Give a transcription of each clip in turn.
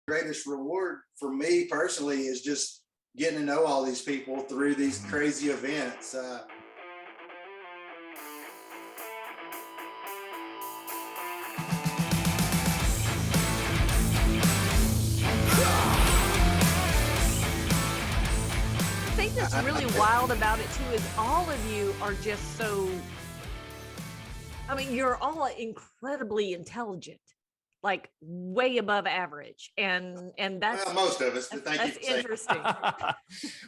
greatest reward for me personally is just getting to know all these people through these crazy events. I think that's really wild about it too is all of you are just so, I mean, you're all incredibly intelligent, like way above average, and that's most of us. That's interesting.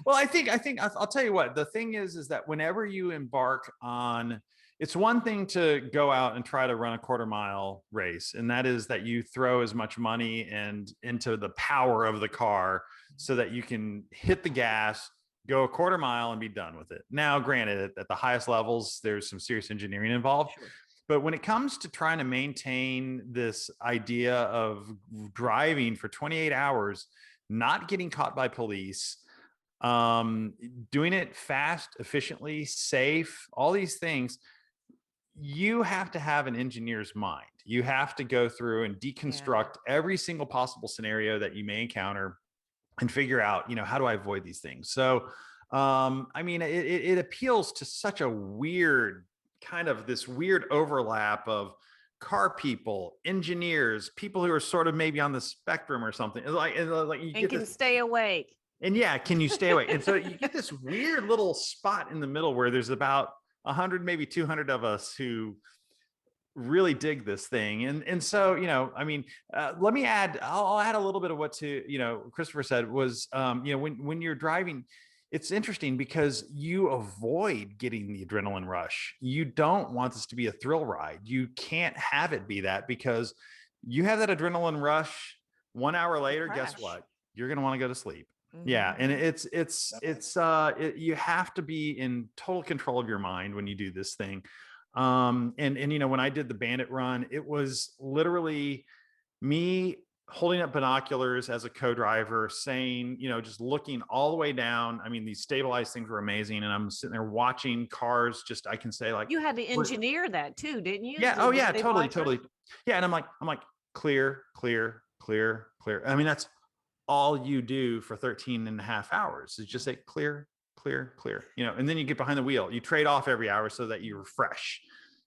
Well, I think I'll tell you what the thing is that whenever you embark on, it's one thing to go out and try to run a quarter-mile race, and that is that you throw as much money and into the power of the car so that you can hit the gas, go a quarter mile and be done with it. Now, granted, at the highest levels, there's some serious engineering involved. Sure. But when it comes to trying to maintain this idea of driving for 28 hours, not getting caught by police, doing it fast, efficiently, safe, all these things, you have to have an engineer's mind. You have to go through and deconstruct every single possible scenario that you may encounter and figure out, how do I avoid these things? So, I mean, it appeals to such a weird kind of this weird overlap of car people, engineers, people who are sort of maybe on the spectrum or something. Like you and can stay awake. And can you stay awake? And so you get this weird little spot in the middle where there's about 100, maybe 200 of us who really dig this thing. And so, I mean, let me I'll add a little bit of what Christopher said was, when you're driving, it's interesting because you avoid getting the adrenaline rush. You don't want this to be a thrill ride. You can't have it be that, because you have that adrenaline rush 1 hour later, guess what? You're going to want to go to sleep. Mm-hmm. Yeah. And you have to be in total control of your mind when you do this thing. And when I did the Bandit Run, it was literally me holding up binoculars as a co-driver, saying, just looking all the way down. I mean, these stabilized things were amazing, and I'm sitting there watching cars. Just I can say, like, you had to engineer that too, didn't you? Yeah. Oh yeah, totally. Yeah. And I'm like clear. I mean, that's all you do for 13 and a half hours is just say clear. And then you get behind the wheel. You trade off every hour so that you refresh,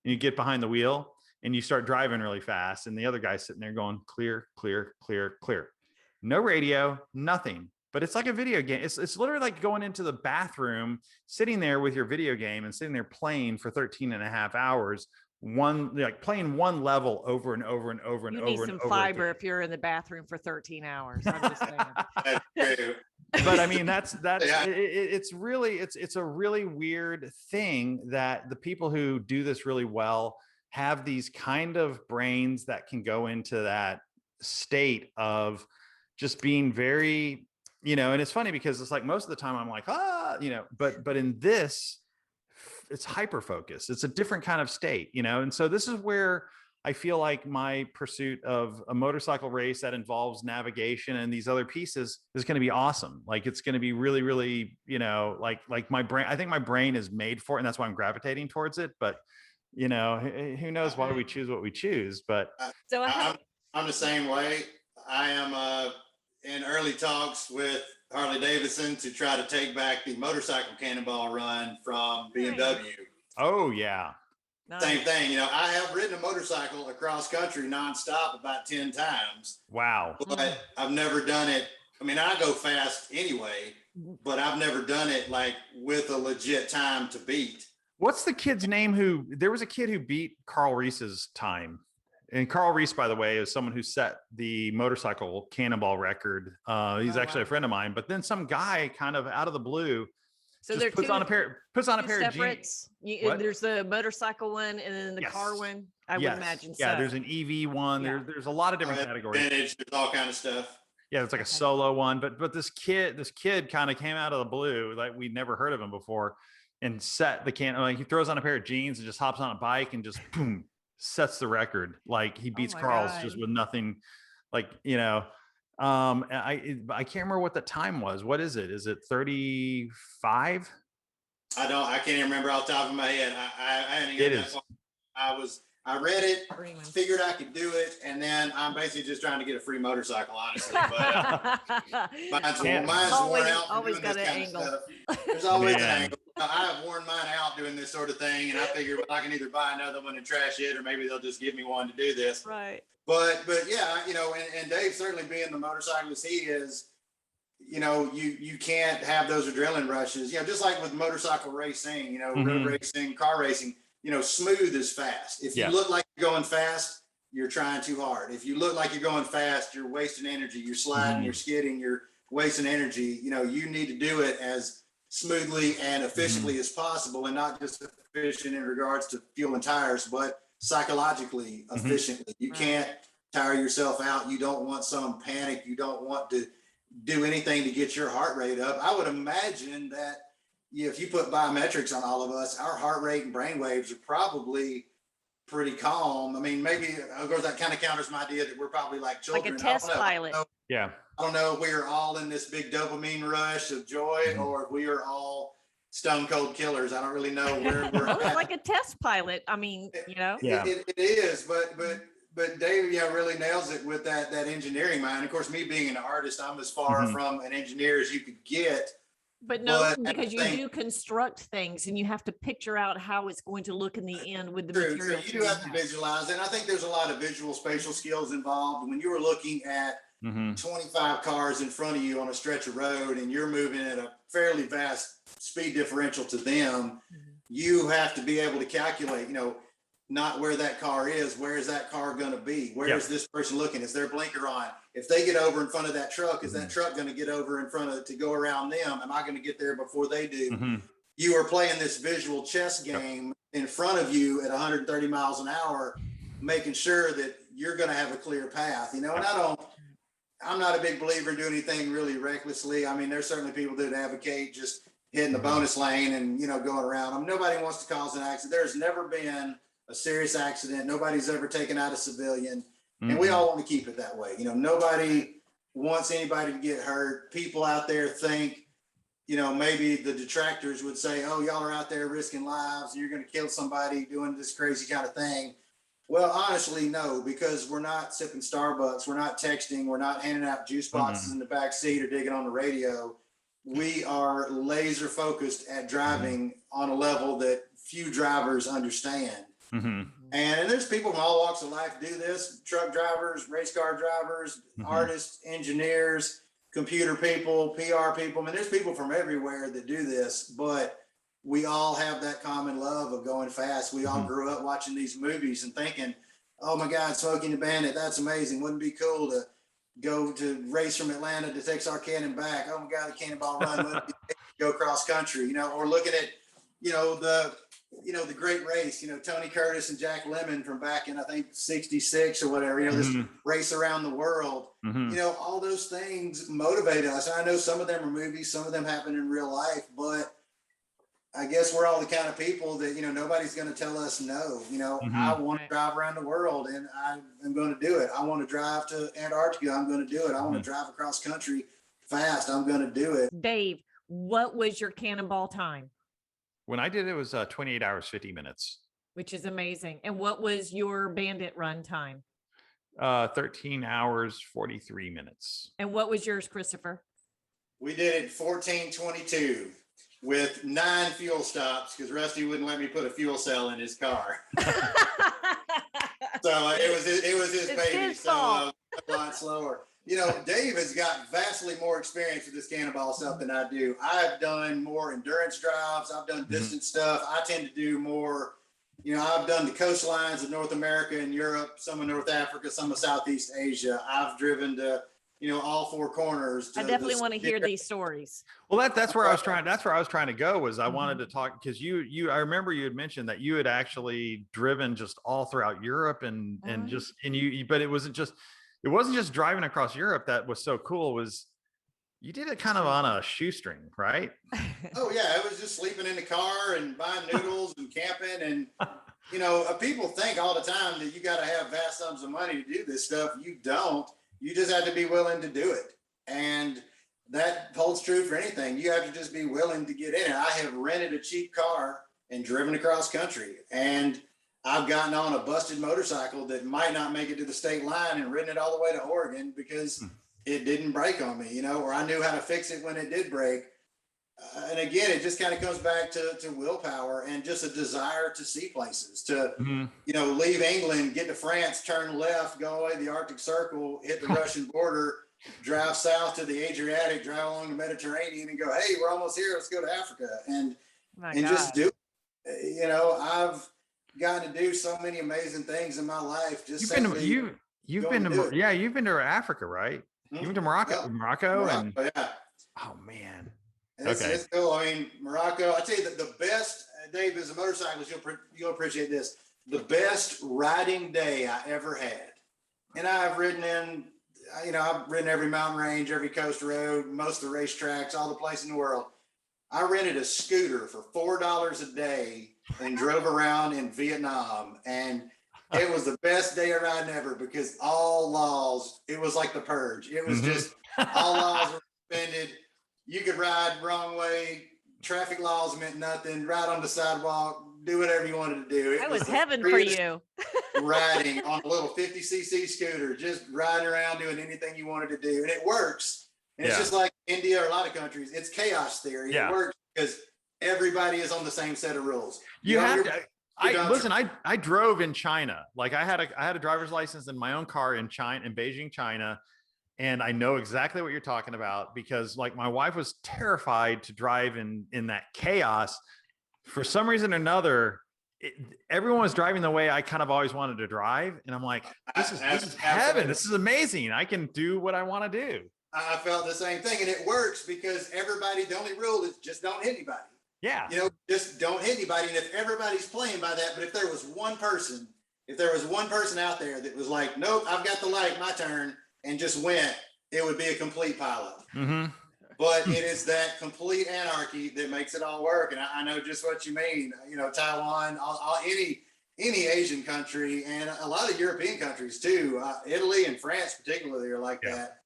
and you get behind the wheel and you start driving really fast. And the other guy's sitting there going clear. No radio, nothing. But it's like a video game. It's literally like going into the bathroom, sitting there with your video game and sitting there playing for 13 and a half hours. Playing one level over and over and over and over. You need some fiber if you're in the bathroom for 13 hours. I'm just saying. But I mean, it's a really weird thing that the people who do this really well have these kind of brains that can go into that state of just being very, and it's funny because it's like most of the time I'm like, but in this, it's hyper focused. It's a different kind of state, and so this is where I feel like my pursuit of a motorcycle race that involves navigation and these other pieces is going to be awesome. Like, it's going to be really, really, like my brain, I think my brain is made for it, and that's why I'm gravitating towards it. But, who knows why we choose what we choose, but. So I'm the same way. I am in early talks with Harley Davidson to try to take back the motorcycle Cannonball Run from BMW. Oh yeah. Same thing. I have ridden a motorcycle across country nonstop about 10 times. Wow. But I've never done it. I mean, I go fast anyway, but I've never done it like with a legit time to beat. What's the kid's name there was a kid who beat Carl Reese's time. And Carl Reese, by the way, is someone who set the motorcycle cannonball record. He's actually a friend of mine, but then some guy kind of out of the blue So there puts on a pair of jeans. There's the motorcycle one and then the car one. I would imagine. Yeah, there's an EV one. Yeah. There's a lot of different categories. Vintage, there's all kind of stuff. Yeah, it's like a solo one. But this kid kind of came out of the blue, like we'd never heard of him before, and set the he throws on a pair of jeans and just hops on a bike and just boom, sets the record. Like he beats Carl's just with nothing. Like, I can't remember what the time was. What is it? Is it 35? I can't even remember off the top of my head. I hadn't it is. I read it, Freeman. figured I could do it, and then I'm basically just trying to get a free motorcycle, honestly. But mine's worn out from always doing got this an kind angle. of stuff. There's always an Man. angle. I have worn mine out doing this sort of thing, and I figure I can either buy another one and trash it, or maybe they'll just give me one to do this. Right. But yeah, and Dave, certainly being the motorcyclist he is, you can't have those adrenaline rushes, just like with motorcycle racing, road racing, car racing, smooth is fast. If you look like you're going fast, you're trying too hard. If you look like you're going fast, you're wasting energy. You're sliding, you're skidding, you're wasting energy. You need to do it as smoothly and efficiently as possible, and not just efficient in regards to fuel and tires, but psychologically efficiently. You can't tire yourself out. You don't want some panic. You don't want to do anything to get your heart rate up. I would imagine that if you put biometrics on all of us, our heart rate and brain waves are probably pretty calm. I mean, maybe, of course, that kind of counters my idea that we're probably like children. Like a test pilot. Yeah. I don't know if we are all in this big dopamine rush of joy, or if we are all stone cold killers. I don't really know where we're Well, it's at. like a test pilot. I mean, Yeah. It is, but Dave, really nails it with that engineering mind. Of course, me being an artist, I'm as far from an engineer as you could get. But no, But because you do construct things, and you have to picture out how it's going to look in the end with the True. material. You do have to visualize, and I think there's a lot of visual spatial skills involved. When you were looking at 25 cars in front of you on a stretch of road, and you're moving at a fairly vast speed differential to them, you have to be able to calculate, not where that car is, where is that car going to be? Where is this person looking? Is their blinker on? If they get over in front of that truck, is that truck going to get over in front of to go around them? Am I going to get there before they do? You are playing this visual chess game in front of you at 130 miles an hour, making sure that you're going to have a clear path, and I'm not a big believer in doing anything really recklessly. I mean, there's certainly people that advocate just hitting the bonus lane and, going around. Nobody wants to cause an accident. There's never been a serious accident. Nobody's ever taken out a civilian, and we all want to keep it that way. Nobody wants anybody to get hurt. People out there think, maybe the detractors would say, oh, y'all are out there risking lives and you're going to kill somebody doing this crazy kind of thing. Well, honestly, no, because we're not sipping Starbucks. We're not texting. We're not handing out juice boxes in the back seat or digging on the radio. We are laser focused at driving on a level that few drivers understand. And there's people from all walks of life do this: truck drivers, race car drivers, artists, engineers, computer people, PR people. I mean, there's people from everywhere that do this, but we all have that common love of going fast. We all grew up watching these movies and thinking, oh my God, Smokey and the Bandit, that's amazing. Wouldn't it be cool to go to race from Atlanta to Texarkana and back? Oh my God, the Cannonball Run, wouldn't it be go cross country, or looking at, the great race, Tony Curtis and Jack Lemmon from back in, I think, 66 or whatever, this race around the world, all those things motivate us. I know some of them are movies, some of them happen in real life, but I guess we're all the kind of people that, nobody's going to tell us no. I want to drive around the world, and I'm going to do it. I want to drive to Antarctica. I'm going to do it. I want to drive across country fast. I'm going to do it. Dave, what was your Cannonball time? When I did it, was 28 hours, 50 minutes. Which is amazing. And what was your Bandit Run time? 13 hours, 43 minutes. And what was yours, Christopher? We did it 14:22 with 9 fuel stops, because Rusty wouldn't let me put a fuel cell in his car. So it was his baby. His so fault. A lot slower. Dave has got vastly more experience with this cannonball stuff than I do. I've done more endurance drives. I've done distance stuff. I tend to do more, I've done the coastlines of North America and Europe, some of North Africa, some of Southeast Asia. I've driven to, all 4 corners. I definitely want to hear these stories. Well, that's where I was trying. That's where I was trying to go. Was I wanted to talk, because I remember you had mentioned that you had actually driven just all throughout Europe and but it wasn't just driving across Europe that was so cool. Was you did it kind of on a shoestring, right? Oh yeah, it was just sleeping in the car and buying noodles and camping, and people think all the time that you got to have vast sums of money to do this stuff. You don't. You just have to be willing to do it, and that holds true for anything. You have to just be willing to get in it. I have rented a cheap car and driven across country, and I've gotten on a busted motorcycle that might not make it to the state line and ridden it all the way to Oregon because it didn't break on me, or I knew how to fix it when it did break. And again, it just kind of comes back to willpower and just a desire to see places, to, leave England, get to France, turn left, go away the Arctic Circle, hit the Russian border, drive south to the Adriatic, drive along the Mediterranean and go, hey, we're almost here. Let's go to Africa. And just do it. I've gotten to do so many amazing things in my life. Just you've been to Africa, right? You've been to Morocco, yeah. Morocco, and yeah. Oh man. It's cool. I mean, Morocco, I tell you that the best, Dave, as a motorcyclist, you'll appreciate this. The best riding day I ever had. And I've ridden I've ridden every mountain range, every coast road, most of the racetracks, all the places in the world. I rented a scooter for $4 a day and drove around in Vietnam. And it was the best day of riding ever because all laws, it was like the purge. It was just all laws were suspended. You could ride wrong way. Traffic laws meant nothing. Ride on the sidewalk. Do whatever you wanted to do. That was heaven for you. Riding on a little 50cc scooter, just riding around doing anything you wanted to do. And it works. And it's just like India or a lot of countries. It's chaos theory. Yeah. It works because everybody is on the same set of rules. I drove in China. Like I had a driver's license in my own car in China, in Beijing, China. And I know exactly what you're talking about because like my wife was terrified to drive in that chaos. For some reason or another, everyone was driving the way I kind of always wanted to drive. And I'm like, this is heaven. This is amazing. I can do what I want to do. I felt the same thing. And it works because the only rule is just don't hit anybody. Yeah. Just don't hit anybody. And if everybody's playing by that, but if there was one person out there that was like, nope, I've got the light, my turn, and just went, it would be a complete pileup. Mm-hmm. But it is that complete anarchy that makes it all work. And I know just what you mean. Taiwan, any Asian country, and a lot of European countries too. Italy and France particularly are like that.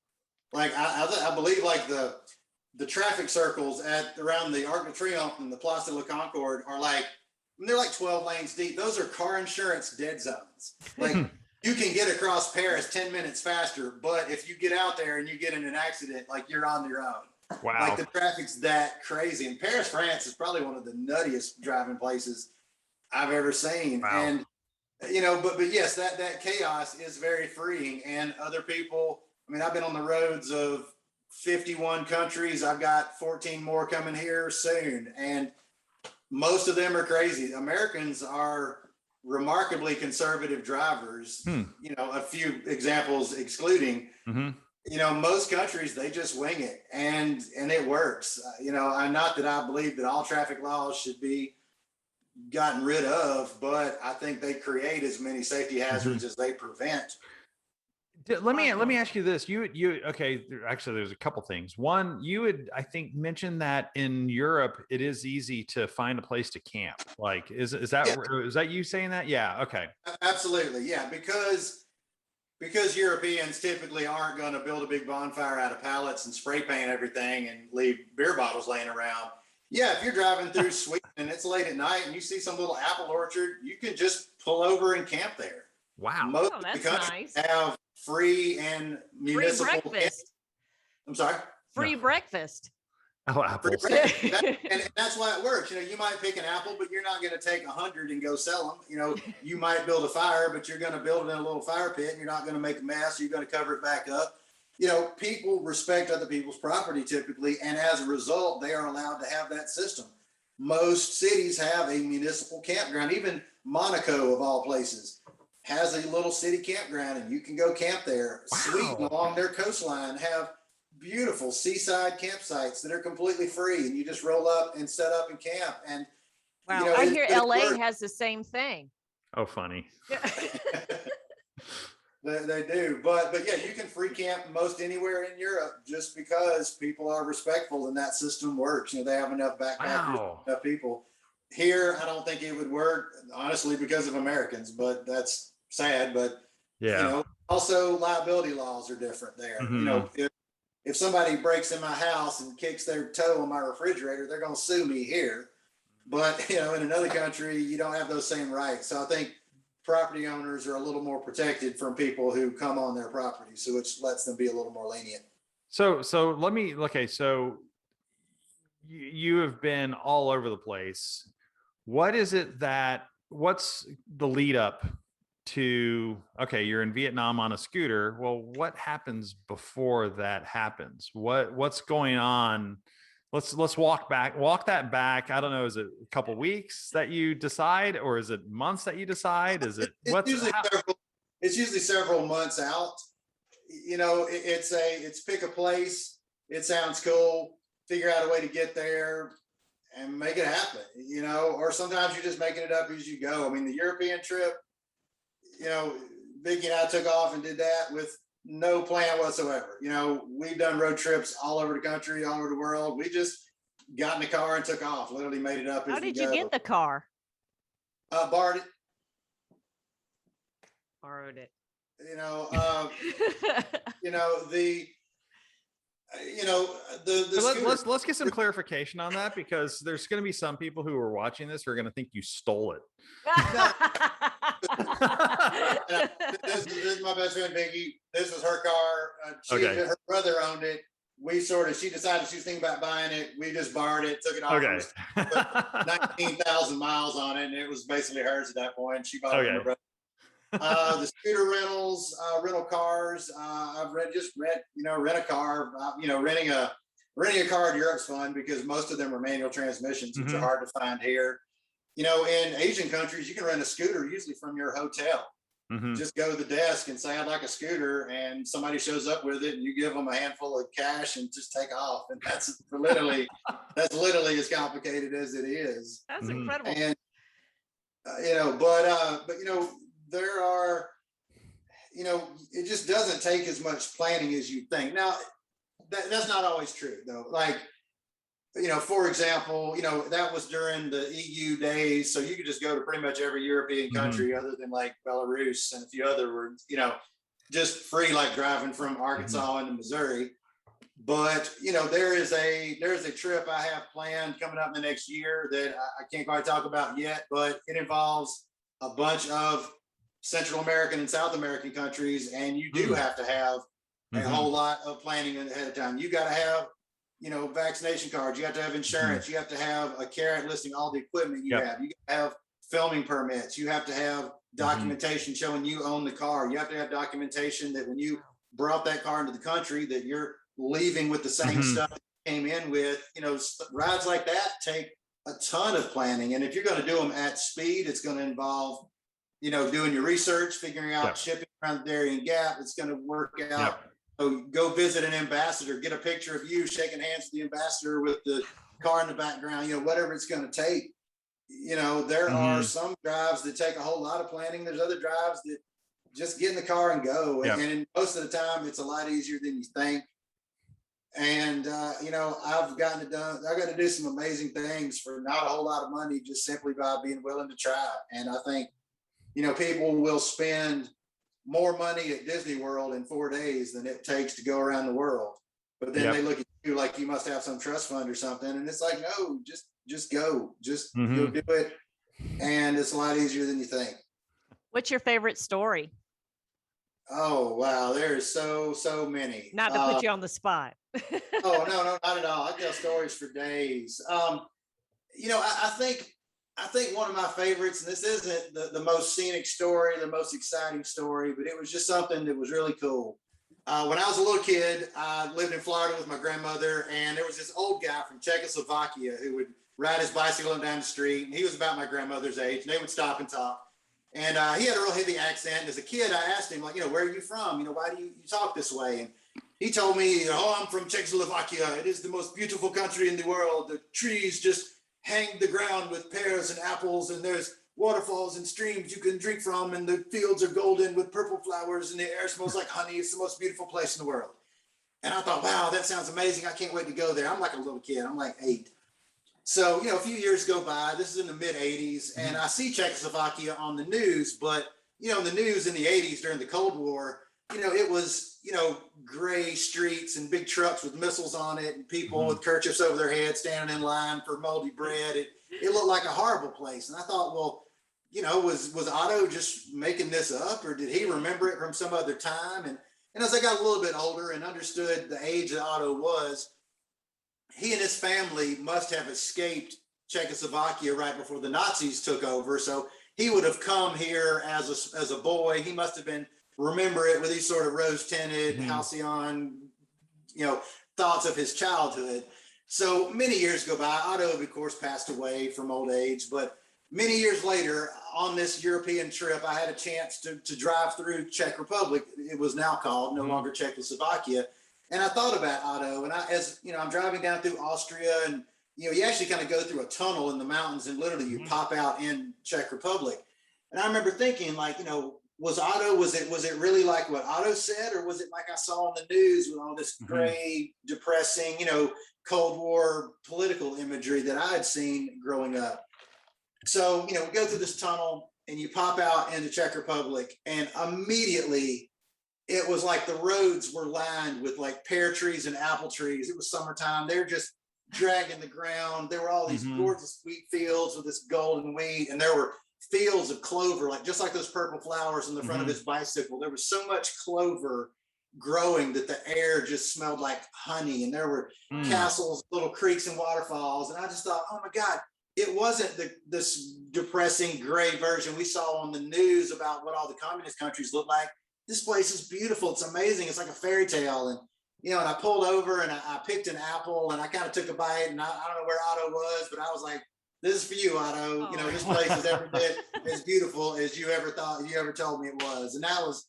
Like I believe like the traffic circles around the Arc de Triomphe and the Place de la Concorde are they're like 12 lanes deep. Those are car insurance dead zones. Like you can get across Paris 10 minutes faster, but if you get out there and you get in an accident, like you're on your own. Wow. Like the traffic's that crazy. And Paris, France is probably one of the nuttiest driving places I've ever seen. Wow. And, but yes, that chaos is very freeing. And other people, I've been on the roads of 51 countries. I've got 14 more coming here soon. And most of them are crazy. Americans are remarkably conservative drivers, a few examples excluding, most countries, they just wing it and it works. I'm not that I believe that all traffic laws should be gotten rid of, but I think they create as many safety hazards as they prevent. Let me ask you this. Okay, actually there's a couple things. One, you had, I think, mentioned that in Europe, it is easy to find a place to camp. Like, is that you saying that? Yeah. Okay. Absolutely. Yeah. Because Europeans typically aren't going to build a big bonfire out of pallets and spray paint everything and leave beer bottles laying around. Yeah. If you're driving through Sweden and it's late at night and you see some little apple orchard, you can just pull over and camp there. Wow. Most of the countries have free and municipal. Free breakfast. I'm sorry? Free breakfast. Oh, apples. And that's why it works. You might pick an apple, but you're not going to take 100 and go sell them. You might build a fire, but you're going to build it in a little fire pit and you're not going to make a mess. You're going to cover it back up. People respect other people's property typically. And as a result, they are allowed to have that system. Most cities have a municipal campground. Even Monaco, of all places, has a little city campground and you can go camp there. Wow. Sweden, along their coastline, have beautiful seaside campsites that are completely free and you just roll up and set up and camp. And wow, I hear LA has the same thing. Oh, funny. They do, but yeah, you can free camp most anywhere in Europe just because people are respectful and that system works. They have enough backpackers, enough people. Here, I don't think it would work, honestly, because of Americans, but that's sad. But also liability laws are different there. If somebody breaks in my house and kicks their toe on my refrigerator, they're going to sue me here. But in another country, you don't have those same rights. So I think property owners are a little more protected from people who come on their property, so which lets them be a little more lenient. So let me, okay, so you have been all over the place. What is it what's the lead up to, okay, you're in Vietnam on a scooter. Well, what happens before that happens? What's going on? Let's walk that back. I don't know. Is it a couple weeks that you decide, or is it months that you decide? Is it it's usually several months out. You know, it's pick a place. It sounds cool. Figure out a way to get there and make it happen, you know, or sometimes you're just making it up as you go. I mean, the European trip, you know, Vicky and I took off and did that with no plan whatsoever. You know, we've done road trips all over the country, all over the world. We just got in the car and took off, literally made it up. How did you get the car? Borrowed it. Borrowed it. You know, you know, let's get some clarification on that, because there's going to be some people who are watching this who are going to think you stole it. This is my best friend Vicky. This was her car. Her brother owned it. She decided she was thinking about buying it. We just borrowed it, took it off. Okay. 19,000 miles on it, and it was basically hers at that point. She bought it from her brother. The scooter rentals, rental cars. I've rent a car. Renting a car in Europe's fun because most of them are manual transmissions, which are hard to find here. You know, in Asian countries, you can rent a scooter usually from your hotel. Just go to the desk and say, I'd like a scooter, and somebody shows up with it, and you give them a handful of cash and just take off. And that's literally as complicated as it is. That's incredible. And but there are, it just doesn't take as much planning as you think. Now, that's not always true, though. Like, for example, that was during the EU days, so you could just go to pretty much every European country other than like Belarus and a few other were, just free, like driving from Arkansas into Missouri. But there is a trip I have planned coming up in the next year that I can't quite talk about yet, but it involves a bunch of Central American and South American countries, and you do have to have a whole lot of planning ahead of time. You got to have vaccination cards. You have to have insurance. You have to have a carrot listing all the equipment you have. You have filming permits. You have to have documentation showing you own the car. You have to have documentation that when you brought that car into the country that you're leaving with the same stuff that you came in with. Rides like that take a ton of planning. And if you're going to do them at speed, it's going to involve, doing your research, figuring out shipping around the Darien Gap. It's going to work out. So go visit an ambassador, get a picture of you shaking hands with the ambassador with the car in the background, whatever it's going to take. There are some drives that take a whole lot of planning. There's other drives that just get in the car and go. And most of the time it's a lot easier than you think. And, I've got to do some amazing things for not a whole lot of money, just simply by being willing to try. And I think, people will spend more money at Disney World in 4 days than it takes to go around the world. But then they look at you like you must have some trust fund or something. And it's like, no, just go, go do it. And it's a lot easier than you think. What's your favorite story? Oh, wow. There's so many. Not to put you on the spot. Oh, no, not at all. I tell stories for days. I think one of my favorites, and this isn't the most scenic story, the most exciting story, but it was just something that was really cool. When I was a little kid, I lived in Florida with my grandmother, and there was this old guy from Czechoslovakia who would ride his bicycle up down the street, and he was about my grandmother's age, and they would stop and talk. And he had a real heavy accent. And as a kid, I asked him, like, where are you from? Why do you talk this way? And he told me, I'm from Czechoslovakia. It is the most beautiful country in the world. The trees just hang the ground with pears and apples, and there's waterfalls and streams you can drink from, and the fields are golden with purple flowers, and the air smells like honey. It's the most beautiful place in the world. And I thought, wow, that sounds amazing. I can't wait to go there. I'm like a little kid. I'm like 8. So, a few years go by. This is in the mid 80s, and I see Czechoslovakia on the news, but, the news in the 80s during the Cold War, it was, gray streets and big trucks with missiles on it and people with kerchiefs over their heads standing in line for moldy bread. It looked like a horrible place. And I thought, well, was Otto just making this up, or did he remember it from some other time? And as I got a little bit older and understood the age that Otto was, he and his family must have escaped Czechoslovakia right before the Nazis took over. So he would have come here as a boy. He must have been remember it with these sort of rose-tinted, halcyon, thoughts of his childhood. So many years go by. Otto, of course, passed away from old age, but many years later, on this European trip, I had a chance to drive through Czech Republic. It was now called, no longer Czechoslovakia. And I thought about Otto, and I'm driving down through Austria, and you actually kind of go through a tunnel in the mountains, and literally you pop out in Czech Republic. And I remember thinking, was it really like what Otto said, or was it like I saw on the news with all this gray, depressing, Cold War political imagery that I had seen growing up? So, we go through this tunnel and you pop out into Czech Republic, and immediately it was like the roads were lined with like pear trees and apple trees. It was summertime. They're just dragging the ground. There were all these gorgeous wheat fields with this golden wheat, and there were fields of clover, just like those purple flowers in the front of his bicycle. There was so much clover growing that the air just smelled like honey, and there were castles, little creeks and waterfalls. And I just thought, oh my God, it wasn't this depressing gray version we saw on the news about what all the communist countries look like. This place is beautiful. It's amazing. It's like a fairy tale. And, and I pulled over and I picked an apple, and I kind of took a bite, and I don't know where Otto was, but I was like, this is for you, Otto. This place is every bit as beautiful as you ever told me it was. And that was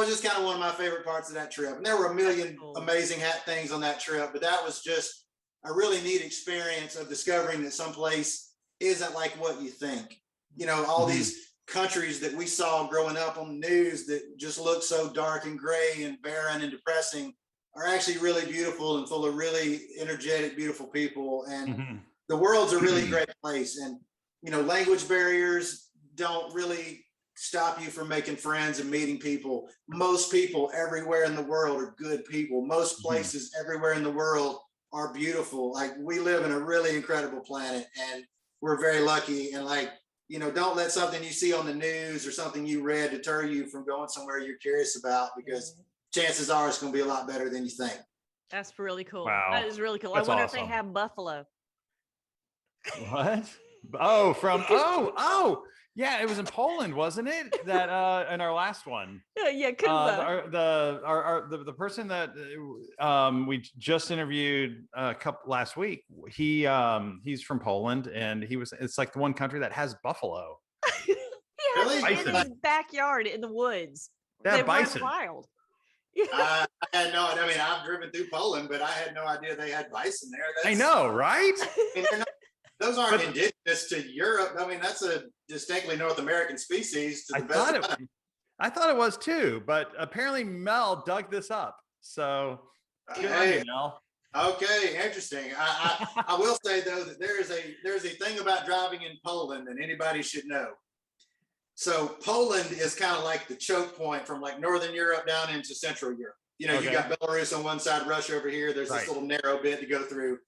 just kind of one of my favorite parts of that trip. And there were a million amazing things on that trip, but that was just a really neat experience of discovering that someplace isn't like what you think. All these countries that we saw growing up on the news that just look so dark and gray and barren and depressing are actually really beautiful and full of really energetic, beautiful people. And the world's a really great place. And, language barriers don't really stop you from making friends and meeting people. Most people everywhere in the world are good people. Most places everywhere in the world are beautiful. Like, we live in a really incredible planet, and we're very lucky. And don't let something you see on the news or something you read deter you from going somewhere you're curious about, because chances are it's going to be a lot better than you think. That's really cool. Wow. That is really cool. That's I wonder awesome. if they have buffalo. What? Yeah, it was in Poland, wasn't it? That in our last one. Yeah, could the person that we just interviewed last week, he's from Poland, and it's like the one country that has buffalo. He has Really? it in his backyard in the woods. They have bison. Run wild. I had no idea. I mean, I've driven through Poland, but I had no idea they had bison there. I know, right? Those aren't indigenous to Europe. I mean, that's a distinctly North American species. I thought it was too, but apparently Mel dug this up. So good on you, Mel. Okay, interesting. I will say though that there's a thing about driving in Poland that anybody should know. So Poland is kind of like the choke point from like Northern Europe down into Central Europe. You got Belarus on one side, Russia over here. There's this little narrow bit to go through.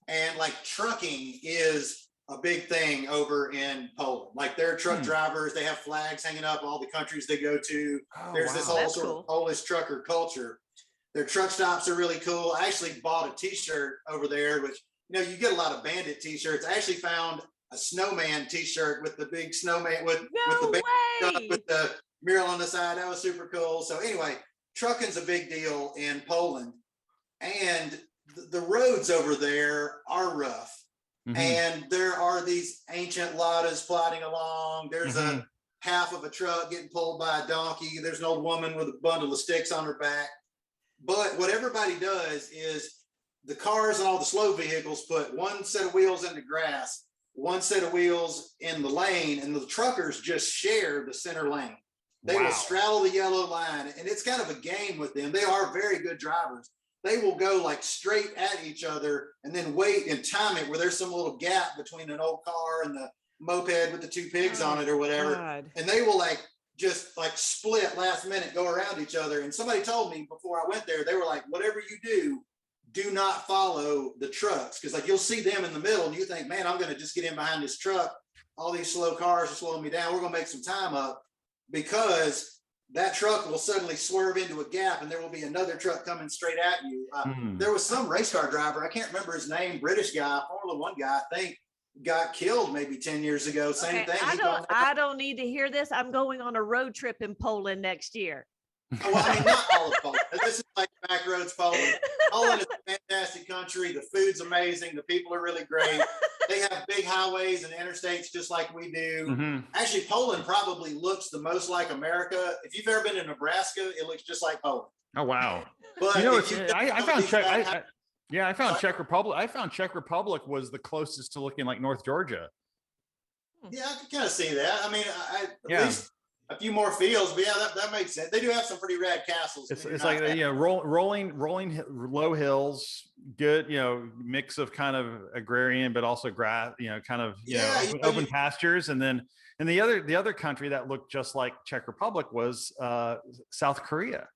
And like trucking is a big thing over in Poland. Like, they're truck drivers, they have flags hanging up all the countries they go to. There's this whole sort of Polish trucker culture. Their truck stops are really cool. I actually bought a t-shirt over there, which, you get a lot of Bandit t-shirts. I actually found a snowman t-shirt with the big snowman with the Bandit with the mural on the side. That was super cool. So anyway, trucking's a big deal in Poland. And the roads over there are rough, and there are these ancient ladas plodding along. There's a half of a truck getting pulled by a donkey. There's an old woman with a bundle of sticks on her back. But what everybody does is the cars and all the slow vehicles put one set of wheels in the grass, one set of wheels in the lane, and the truckers just share the center lane. They will straddle the yellow line, and it's kind of a game with them. They are very good drivers. They will go like straight at each other and then wait and time it where there's some little gap between an old car and the moped with the two pigs on it or whatever. God. And they will just split last minute, go around each other. And somebody told me before I went there, they were like, whatever you do not follow the trucks. Cause you'll see them in the middle and you think, man, I'm going to just get in behind this truck all these slow cars are slowing me down. We're going to make some time up because that truck will suddenly swerve into a gap and there will be another truck coming straight at you. There was some race car driver, I can't remember his name, British guy, Formula One guy, I think, got killed maybe 10 years ago. Same thing. I don't need to hear this. I'm going on a road trip in Poland next year. Oh, well, I mean, not all of Poland. This is like back roads Poland. Poland is a fantastic country. The food's amazing. The people are really great. They have big highways and interstates just like we do. Actually, Poland probably looks the most like America. If you've ever been to Nebraska, it looks just like Poland. Oh, wow. But you know, I found Czech Republic. I found Czech Republic was the closest to looking like North Georgia. Yeah, I can kind of see that. I mean, at least a few more fields, but yeah, that makes sense. They do have some pretty rad castles. It's like, rolling low hills, good, mix of kind of agrarian, but also grass, open pastures. And then, and the other country that looked just like Czech Republic was South Korea.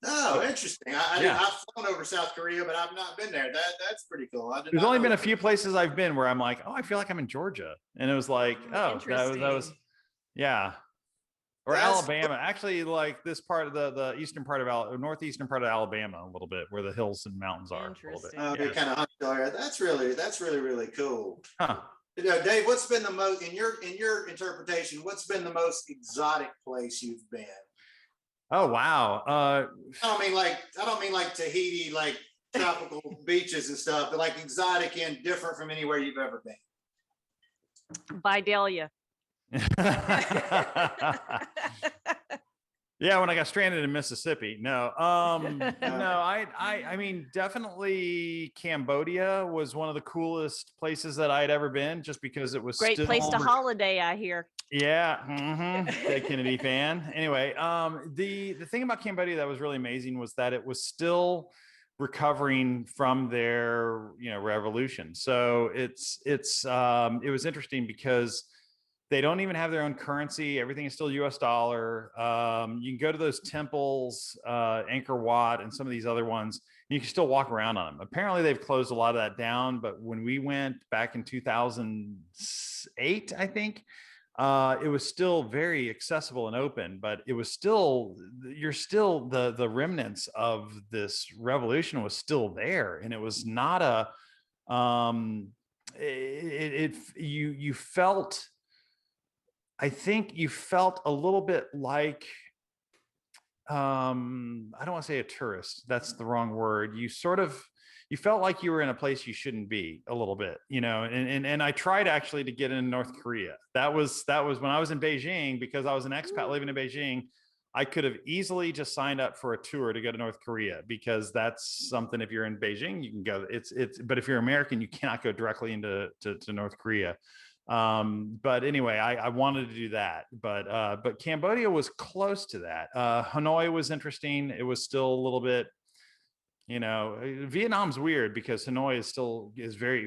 Oh, interesting. I've flown over South Korea, but I've not been there. That's pretty cool. There's only been a few places I've been where I'm like, oh, I feel like I'm in Georgia. And it was like, oh, that was, yeah. Or Alabama, actually, like this part of the eastern part of northeastern part of Alabama, a little bit where the hills and mountains are. A little bit. They're kind of hunter. That's really cool. Huh. Dave, what's been the most in your interpretation? What's been the most exotic place you've been? Oh wow! I don't mean like Tahiti, like tropical beaches and stuff, but like exotic and different from anywhere you've ever been. Vidalia. Yeah, when I got stranded in Mississippi. No, I mean, definitely Cambodia was one of the coolest places that I'd ever been, just because it was great place to holiday, I hear. Yeah, Ted Kennedy fan. Anyway, the thing about Cambodia that was really amazing was that it was still recovering from their revolution. So it was interesting because they don't even have their own currency. Everything is still US dollar. You can go to those temples, Angkor Wat and some of these other ones, and you can still walk around on them. Apparently they've closed a lot of that down, but when we went back in 2008, I think, it was still very accessible and open, but it was still, the remnants of this revolution was still there. And it was not you felt, I think you felt a little bit like, I don't want to say a tourist, that's the wrong word. You felt like you were in a place you shouldn't be a little bit, and I tried actually to get in North Korea. That was when I was in Beijing, because I was an expat living in Beijing. I could have easily just signed up for a tour to go to North Korea, because that's something, if you're in Beijing, you can go, but if you're American, you cannot go directly into North Korea. But anyway, I wanted to do that, but Cambodia was close to that. Hanoi was interesting. It was still a little bit, Vietnam's weird because Hanoi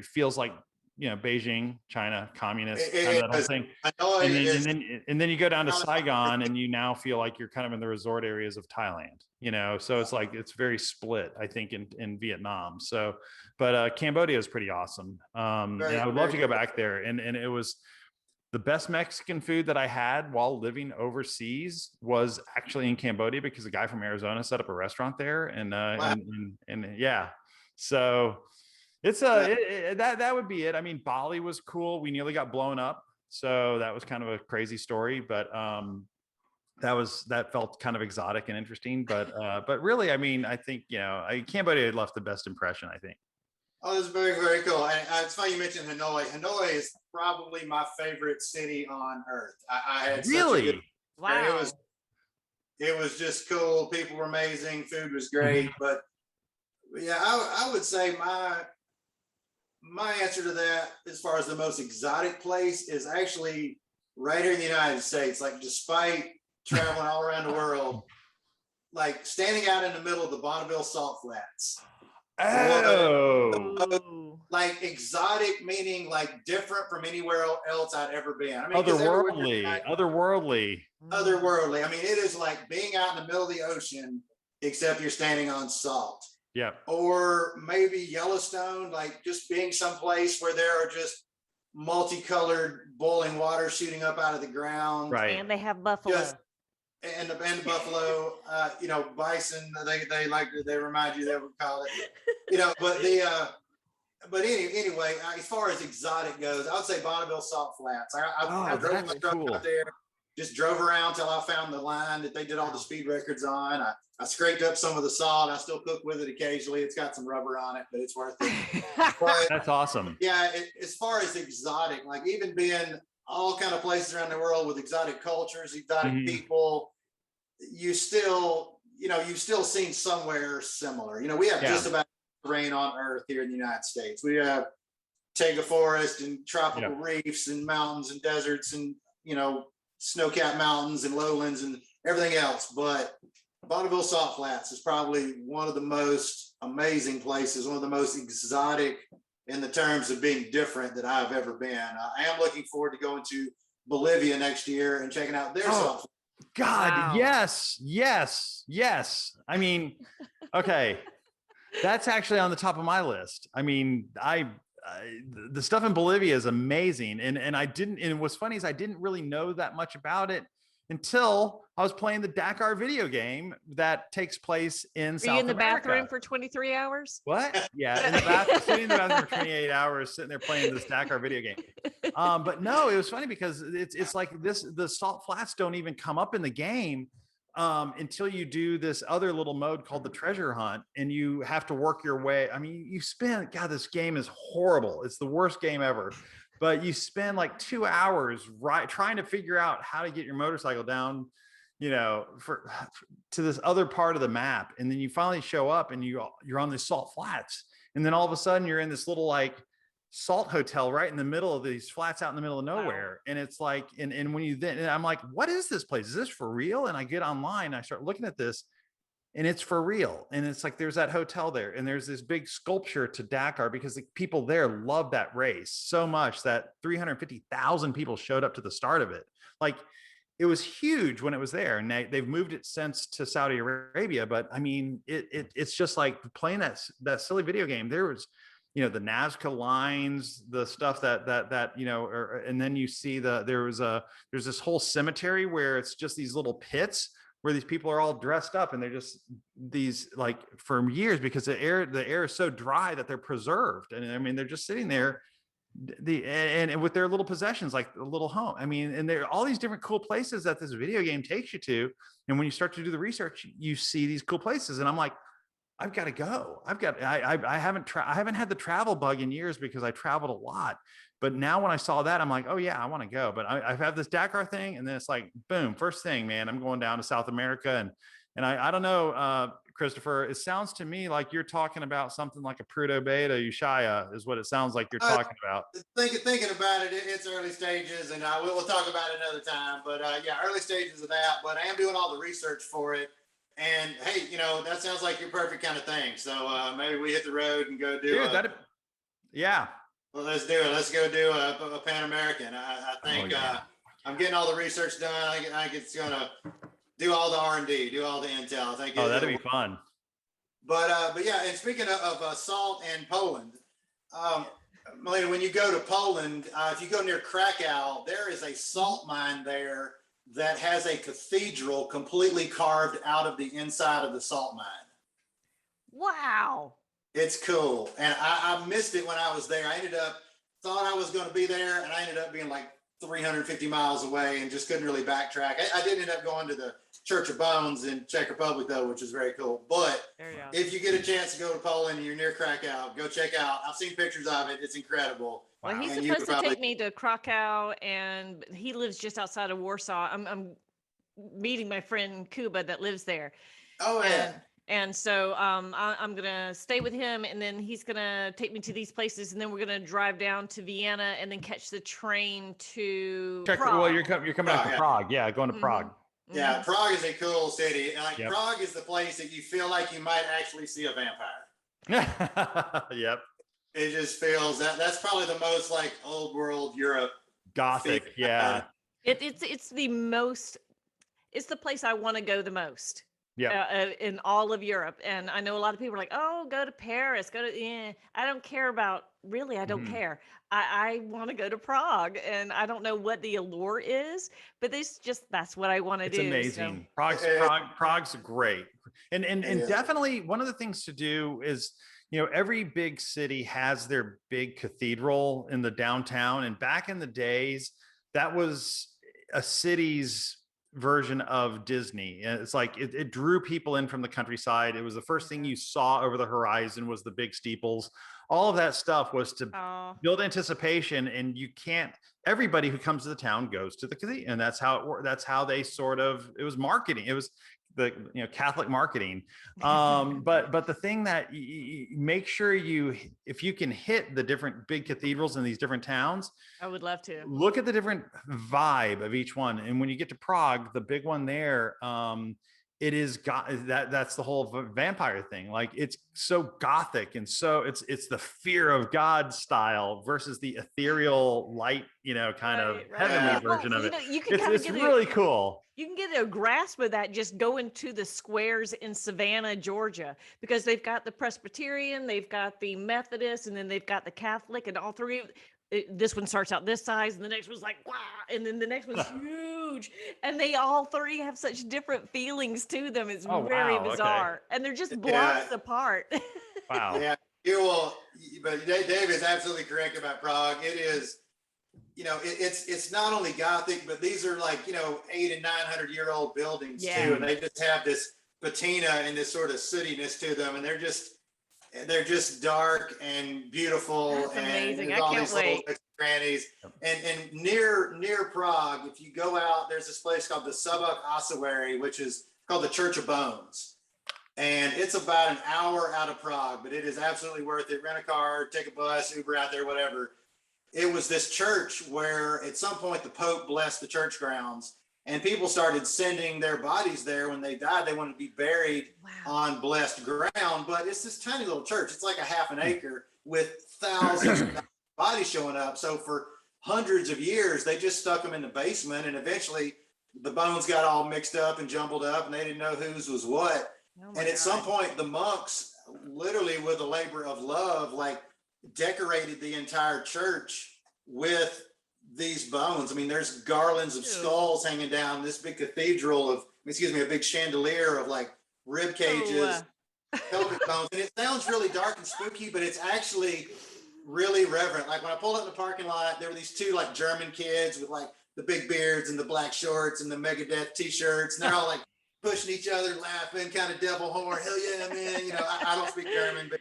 feels like, Beijing, China, communist, kind of that whole thing. And then you go down to Saigon and you now feel like you're kind of in the resort areas of Thailand, so it's like, it's very split, I think, in Vietnam. So, but Cambodia is pretty awesome. And I would love to go back there. And it was the best Mexican food that I had while living overseas was actually in Cambodia, because a guy from Arizona set up a restaurant there. And, wow. and yeah, so it's that would be it. I mean, Bali was cool. We nearly got blown up. So that was kind of a crazy story, but, that felt kind of exotic and interesting, but really, I mean, I think, Cambodia left the best impression, I think. Oh, that's very, very cool. And it's funny you mentioned Hanoi. Hanoi is probably my favorite city on earth. I had really, wow. It was just cool. People were amazing. Food was great. But yeah, I would say my answer to that, as far as the most exotic place, is actually right here in the United States. Like, despite traveling all around the world, like standing out in the middle of the Bonneville Salt Flats. Oh, like exotic, meaning like different from anywhere else I'd ever been. I mean, otherworldly. I mean, it is like being out in the middle of the ocean, except you're standing on salt. Yeah. Or maybe Yellowstone, like just being someplace where there are just multicolored boiling water shooting up out of the ground. Right. And they have buffalo. And the buffalo, bison. They remind you they would call it, but anyway, as far as exotic goes, I would say Bonneville Salt Flats. I drove my truck out there, just drove around till I found the line that they did all the speed records on. I scraped up some of the salt. I still cook with it occasionally. It's got some rubber on it, but it's worth it. But, that's awesome. Yeah, as far as exotic, like even being all kind of places around the world with exotic cultures, exotic people, you've still seen somewhere similar. We have just about rain on earth here in the United States. We have taiga forest and tropical reefs and mountains and deserts and snow-capped mountains and lowlands and everything else. But Bonneville Salt Flats is probably one of the most amazing places, one of the most exotic in the terms of being different that I've ever been. I am looking forward to going to Bolivia next year and checking out their salt flats. God, wow. yes. I mean, okay. That's actually on the top of my list. I mean, the stuff in Bolivia is amazing. And what's funny is I didn't really know that much about it until I was playing the Dakar video game that takes place in South America. Were you in the bathroom for 23 hours? What? Yeah, in the bathroom, sitting in the bathroom for 28 hours, sitting there playing this Dakar video game. But no, it was funny because it's like the salt flats don't even come up in the game until you do this other little mode called the treasure hunt, and you have to work your way. I mean, this game is horrible. It's the worst game ever. But you spend like 2 hours trying to figure out how to get your motorcycle down, to this other part of the map. And then you finally show up and you're on these salt flats. And then all of a sudden you're in this little like salt hotel right in the middle of these flats out in the middle of nowhere. Wow. And it's like, and I'm like, what is this place? Is this for real? And I get online and I start looking at this, and it's for real. And it's like, there's that hotel there, and there's this big sculpture to Dakar because the people there love that race so much that 350,000 people showed up to the start of it. Like, it was huge when it was there, and they've moved it since to Saudi Arabia. But I mean, it's just like playing that silly video game. There was, the Nazca lines, the stuff that and then you see there's this whole cemetery where it's just these little pits where these people are all dressed up, and they're just these, like, for years, because the air is so dry that they're preserved. And I mean, they're just sitting there, and with their little possessions, like a little home. I mean, and there are all these different cool places that this video game takes you to. And when you start to do the research, you see these cool places, and I'm like, I've got to go. I haven't had the travel bug in years because I traveled a lot. But now when I saw that, I'm like, oh yeah, I want to go. But I have this Dakar thing, and then it's like, boom, first thing, man, I'm going down to South America. And I don't know, Christopher, it sounds to me like you're talking about something like a Prudo Beta Ushuaia is what it sounds like you're talking about. Thinking about it, it's early stages, and we'll talk about it another time. But early stages of that. But I am doing all the research for it. And hey, that sounds like your perfect kind of thing. So maybe we hit the road and go do it. Yeah. Well, let's do it. Let's go do a Pan American. I think I'm getting all the research done. I think it's going to do all the R&D, do all the intel. I think. Oh, that'd be fun. But yeah, and speaking of salt and Poland, Melina, when you go to Poland, if you go near Krakow, there is a salt mine there that has a cathedral completely carved out of the inside of the salt mine. Wow. It's cool. And I missed it when I was there. I thought I was going to be there, and I ended up being like 350 miles away and just couldn't really backtrack. I did end up going to the Church of Bones in Czech Republic, though, which is very cool. But if you get a chance to go to Poland and you're near Krakow, go check out. I've seen pictures of it. It's incredible. Well, he's supposed to take me to Krakow, and he lives just outside of Warsaw. I'm meeting my friend Kuba that lives there. Oh, yeah. And so I'm going to stay with him, and then he's going to take me to these places, and then we're going to drive down to Vienna and then catch the train to Prague. Well, you're coming out to Prague. Yeah, going to Prague. Yeah, Prague is a cool city. Prague is the place that you feel like you might actually see a vampire. Yep. It just feels that's probably the most like old world Europe. Gothic, yeah. It's the place I want to go the most. in all of Europe. And I know a lot of people are like, oh, go to Paris, I don't care about, really, I don't care. I want to go to Prague, and I don't know what the allure is, but that's what I want to do. It's amazing. So. Prague's great. And definitely one of the things to do is, every big city has their big cathedral in the downtown. And back in the days, that was a city's version of Disney. And it's like it drew people in from the countryside. It was the first thing you saw over the horizon was the big steeples. All of that stuff was to build anticipation, and everybody who comes to the town goes to the cathedral, and that's how it worked. That's how they it was marketing. It was the Catholic marketing. But the thing that you make sure if you can hit the different big cathedrals in these different towns, I would love to look at the different vibe of each one. And when you get to Prague, the big one there, it is that's the whole vampire thing. Like, it's so Gothic, and so it's the fear of God style versus the ethereal light, kind of heavenly version of it. It's really cool. You can get a grasp of that just going to the squares in Savannah, Georgia, because they've got the Presbyterian, they've got the Methodist, and then they've got the Catholic, and all three. This one starts out this size, and the next one's like, wow, and then the next one's huge, and they all three have such different feelings to them. It's very bizarre, and they're just blocks apart. Wow. Yeah, you will. But Dave is absolutely correct about Prague. It is, it's not only Gothic, but these are like 800 and 900-year-old buildings too, and they just have this patina and this sort of sootiness to them, and they're just dark and beautiful. That's amazing. And I all can't these wait. little crannies. And near Prague, if you go out, there's this place called the Subak Ossuary, which is called the Church of Bones. And it's about an hour out of Prague, but it is absolutely worth it. Rent a car, take a bus, Uber out there, whatever. It was this church where at some point the Pope blessed the church grounds, and people started sending their bodies there when they died. They wanted to be buried on blessed ground, but it's this tiny little church. It's like a half an acre with thousands of bodies showing up. So for hundreds of years, they just stuck them in the basement, and eventually the bones got all mixed up and jumbled up, and they didn't know whose was what. And at some point, the monks, literally with a labor of love, like decorated the entire church with these bones. I mean, there's garlands of skulls hanging down this big cathedral a big chandelier of like rib cages, pelvic bones. And it sounds really dark and spooky, but it's actually really reverent. Like when I pulled up in the parking lot, there were these two like German kids with like the big beards and the black shorts and the Megadeth t-shirts. And they're all like pushing each other, laughing, kind of devil horn. Hell yeah, man. I don't speak German, but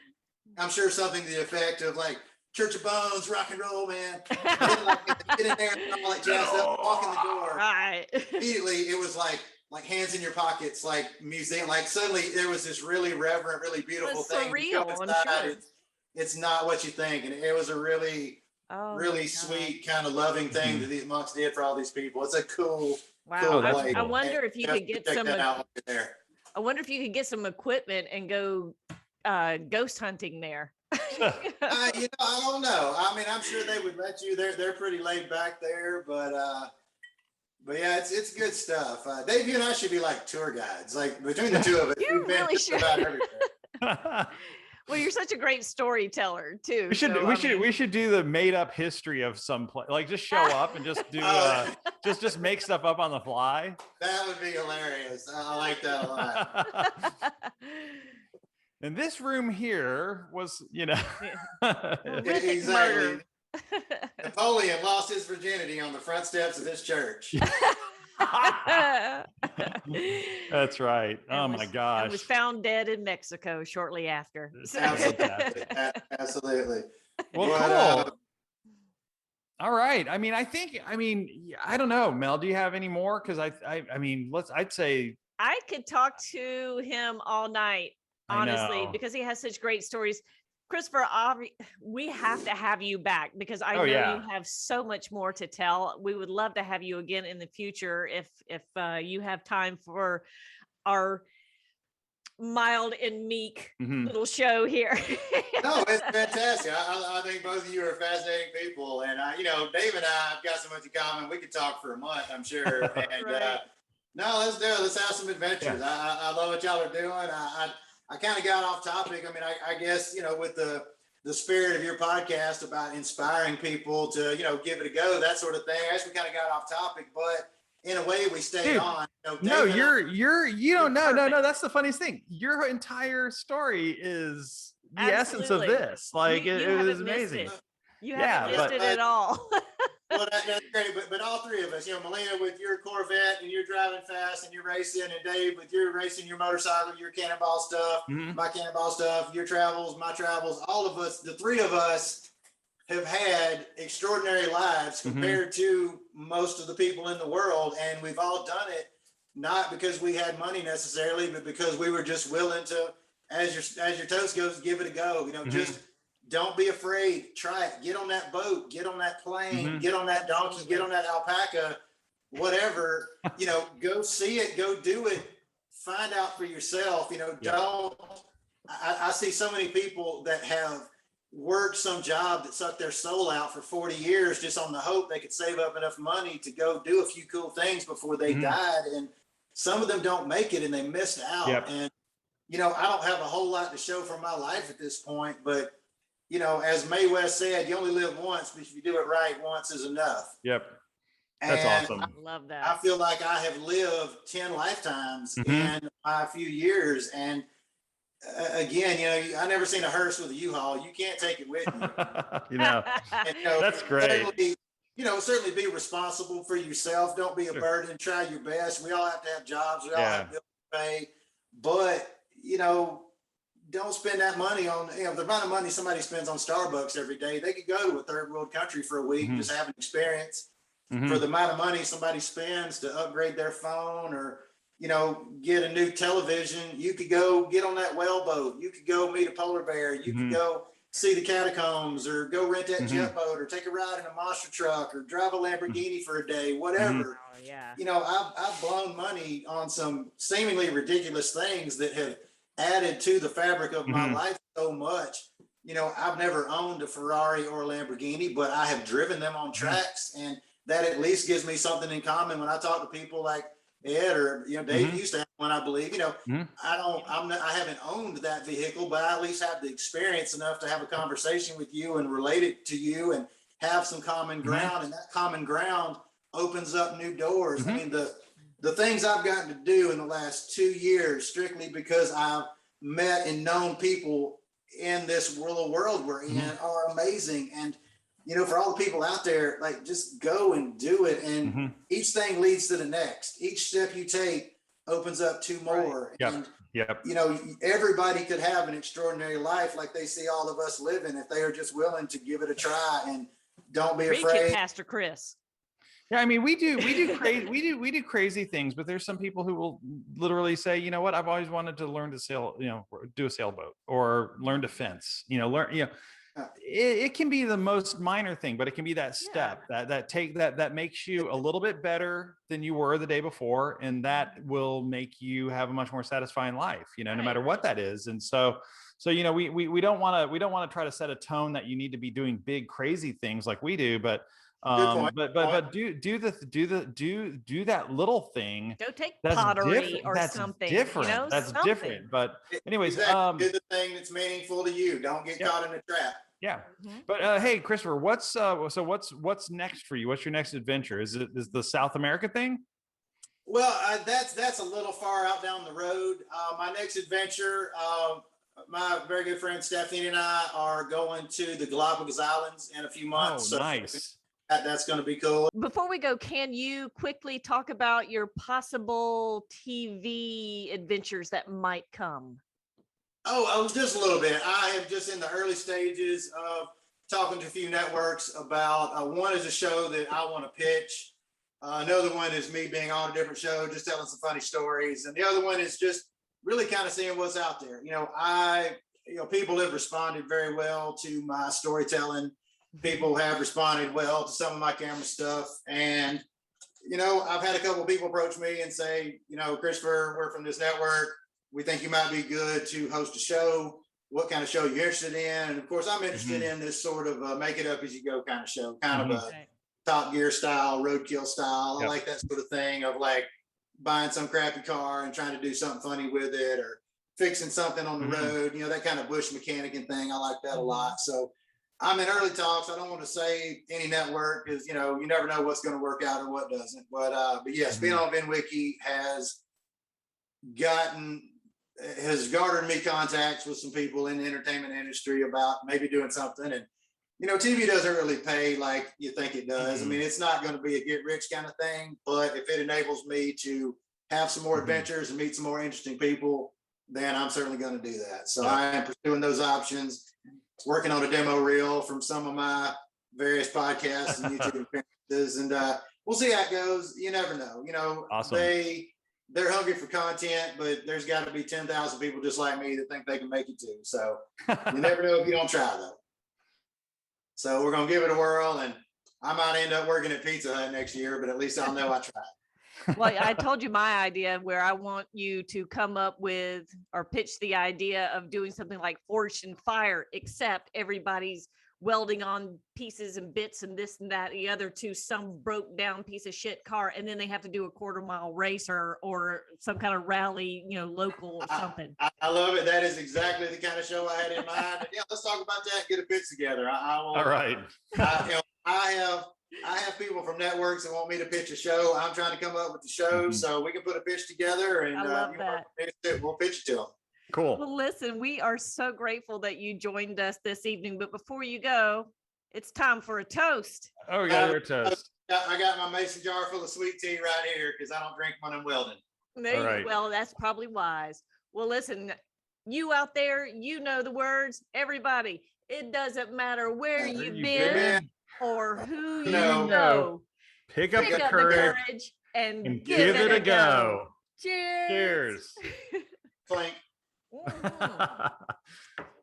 I'm sure something to the effect of like, Church of Bones, rock and roll, man. Get in there and all like jazzed up, walk in the door. Right. Immediately, it was like hands in your pockets, like museum. Like suddenly, there was this really reverent, really beautiful thing. Surreal, I'm sure. It's not what you think, and it was a really sweet, kind of loving thing that these monks did for all these people. It's a cool. Wow. Place. I wonder if you could get some. Out there. I wonder if you could get some equipment and go ghost hunting there. I don't know. I mean, I'm sure they would let you. They're pretty laid back there, but yeah, it's good stuff. Dave, you and I should be like tour guides. Like between the two of us, you we've really should. About everything. Well, you're such a great storyteller too. We should do the made up history of some place. Like just show up and just do just make stuff up on the fly. That would be hilarious. I like that a lot. And this room here was, exactly. Napoleon lost his virginity on the front steps of this church. That's right. My gosh. And was found dead in Mexico shortly after. Absolutely. Well, cool. All right. I mean, I don't know, Mel, do you have any more? Because I'd say I could talk to him all night. Honestly, because he has such great stories. Christopher, we have to have you back because I know you have so much more to tell. We would love to have you again in the future if you have time for our mild and meek little show here. No, it's fantastic. I think both of you are fascinating people. And, Dave and I have got so much in common. We could talk for a month, I'm sure. And No, let's do it. Let's have some adventures. Yeah. I love what y'all are doing. I kind of got off topic. I mean, I guess, with the spirit of your podcast about inspiring people to, give it a go, that sort of thing. I guess we kind of got off topic, but in a way we stayed on. No, you don't know. No, perfect. that's the funniest thing. Your entire story is the essence of Absolutely. this. Like You it haven't was missed amazing. it. You Yeah, haven't missed it at all. Well, that's great. But all three of us, Melina with your Corvette and you're driving fast and you're racing, and Dave with your racing, your motorcycle, your Cannonball stuff, my Cannonball stuff, your travels, my travels, all of us, the three of us have had extraordinary lives compared to most of the people in the world. And we've all done it, not because we had money necessarily, but because we were just willing to, as your toast goes, give it a go, just don't be afraid. Try it. Get on that boat. Get on that plane. Get on that donkey. Get on that alpaca. Whatever. Go see it. Go do it. Find out for yourself. Don't. I see so many people that have worked some job that sucked their soul out for 40 years just on the hope they could save up enough money to go do a few cool things before they died. And some of them don't make it and they missed out. And, I don't have a whole lot to show for my life at this point, but as Mae West said, you only live once, but if you do it right, once is enough. Yep. That's awesome. I love that. I feel like I have lived 10 lifetimes in my few years. And again, I never seen a hearse with a U-Haul. You can't take it with you. And, That's great. Certainly be responsible for yourself. Don't be a burden. Try your best. We all have to have jobs. We all have bills to pay. But, don't spend that money on, the amount of money somebody spends on Starbucks every day. They could go to a third world country for a week, just have an experience. For the amount of money somebody spends to upgrade their phone or, get a new television, you could go get on that whale boat. You could go meet a polar bear. You could go see the catacombs or go rent that jet boat or take a ride in a monster truck or drive a Lamborghini for a day, whatever. Oh, yeah. I've blown money on some seemingly ridiculous things that have added to the fabric of my life so much. I've never owned a Ferrari or a Lamborghini, but I have driven them on tracks, and that at least gives me something in common when I talk to people like Ed or Dave used to have one, I believe. I haven't owned that vehicle, but I at least have the experience enough to have a conversation with you and relate it to you and have some common ground, and that common ground opens up new doors. I mean, the things I've gotten to do in the last 2 years, strictly because I've met and known people in this world we're in, are amazing. And, for all the people out there, like, just go and do it. And each thing leads to the next. Each step you take opens up two more. And, everybody could have an extraordinary life like they see all of us living if they are just willing to give it a try and don't be afraid. Pastor Chris. Yeah, I mean, we do crazy, we do crazy things, but there's some people who will literally say, you know what, I've always wanted to learn to sail, do a sailboat or learn to fence, it can be the most minor thing, but it can be that step that makes you a little bit better than you were the day before. And that will make you have a much more satisfying life, no matter what that is. And so, we don't want to try to set a tone that you need to be doing big, crazy things like we do, but do that little thing. Go take pottery or that's something. Different. That's something. different. But anyways, do the thing that's meaningful to you. Don't get caught in a trap. Yeah. But hey, Christopher, what's next for you? What's your next adventure? Is the South America thing? Well, that's a little far out down the road. My next adventure, my very good friend Stephanie and I are going to the Galapagos Islands in a few months. Oh, nice. That's going to be cool. Before we go, can you quickly talk about your possible TV adventures that might come? Oh, just a little bit. I am just in the early stages of talking to a few networks about, one is a show that I want to pitch. Another one is me being on a different show, just telling some funny stories. And the other one is just really kind of seeing what's out there. People have responded very well to my storytelling. People have responded well to some of my camera stuff. And, I've had a couple of people approach me and say, Christopher, we're from this network. We think you might be good to host a show. What kind of show you're interested in? And of course, I'm interested in this sort of make it up as you go kind of show, kind of a Top Gear style, roadkill style. I like that sort of thing of like buying some crappy car and trying to do something funny with it, or fixing something on the road, that kind of bush mechanicing thing. I like that a lot. So I'm in early talks. I don't want to say any network because, you never know what's going to work out or what doesn't. But yes, being on VinWiki has garnered me contacts with some people in the entertainment industry about maybe doing something. And, TV doesn't really pay like you think it does. I mean, it's not going to be a get rich kind of thing, but if it enables me to have some more adventures and meet some more interesting people, then I'm certainly going to do that. So I am pursuing those options, working on a demo reel from some of my various podcasts and YouTube appearances, and we'll see how it goes. You never know. Awesome. They're hungry for content, but there's got to be 10,000 people just like me that think they can make it too. So you never know if you don't try, though. So we're going to give it a whirl, and I might end up working at Pizza Hut next year, but at least I'll know I tried. Well, I told you my idea where I want you to come up with or pitch the idea of doing something like Forged in Fire, except everybody's welding on pieces and bits and this and that, the other to some broke down piece of shit car. And then they have to do a 1/4-mile race or some kind of rally, local or something. I love it. That is exactly the kind of show I had in mind. And yeah, let's talk about that and get a pitch together. All right. I have people from networks that want me to pitch a show. I'm trying to come up with the show so we can put a pitch together, and I love that. We'll pitch it to them. Cool. Well, listen, we are so grateful that you joined us this evening. But before you go, it's time for a toast. Oh, we got your toast. I got my mason jar full of sweet tea right here because I don't drink when I'm welding. Well, that's probably wise. Well, listen, you out there, you know the words. Everybody, it doesn't matter where you've been or who you know. Pick up the courage and give it a go. Cheers. Clink.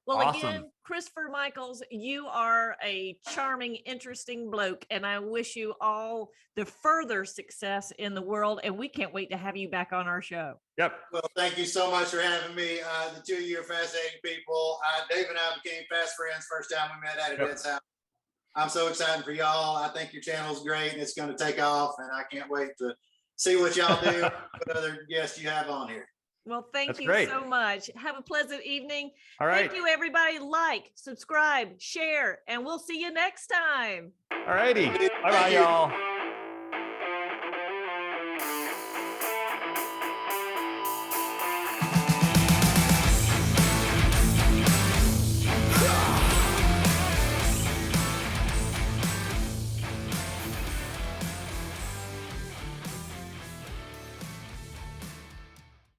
Well, Awesome. Again, Christopher Michaels, you are a charming, interesting bloke, and I wish you all the further success in the world, and we can't wait to have you back on our show. Yep. Well, thank you so much for having me. The two of you are fascinating people. Dave and I became fast friends first time we met at Ed's house. I'm so excited for y'all. I think your channel's great, and it's going to take off, and I can't wait to see what y'all do, what other guests you have on here. Well, thank you so much. Have a pleasant evening. All right. Thank you, everybody. Like, subscribe, share, and we'll see you next time. All righty. Bye-bye, y'all.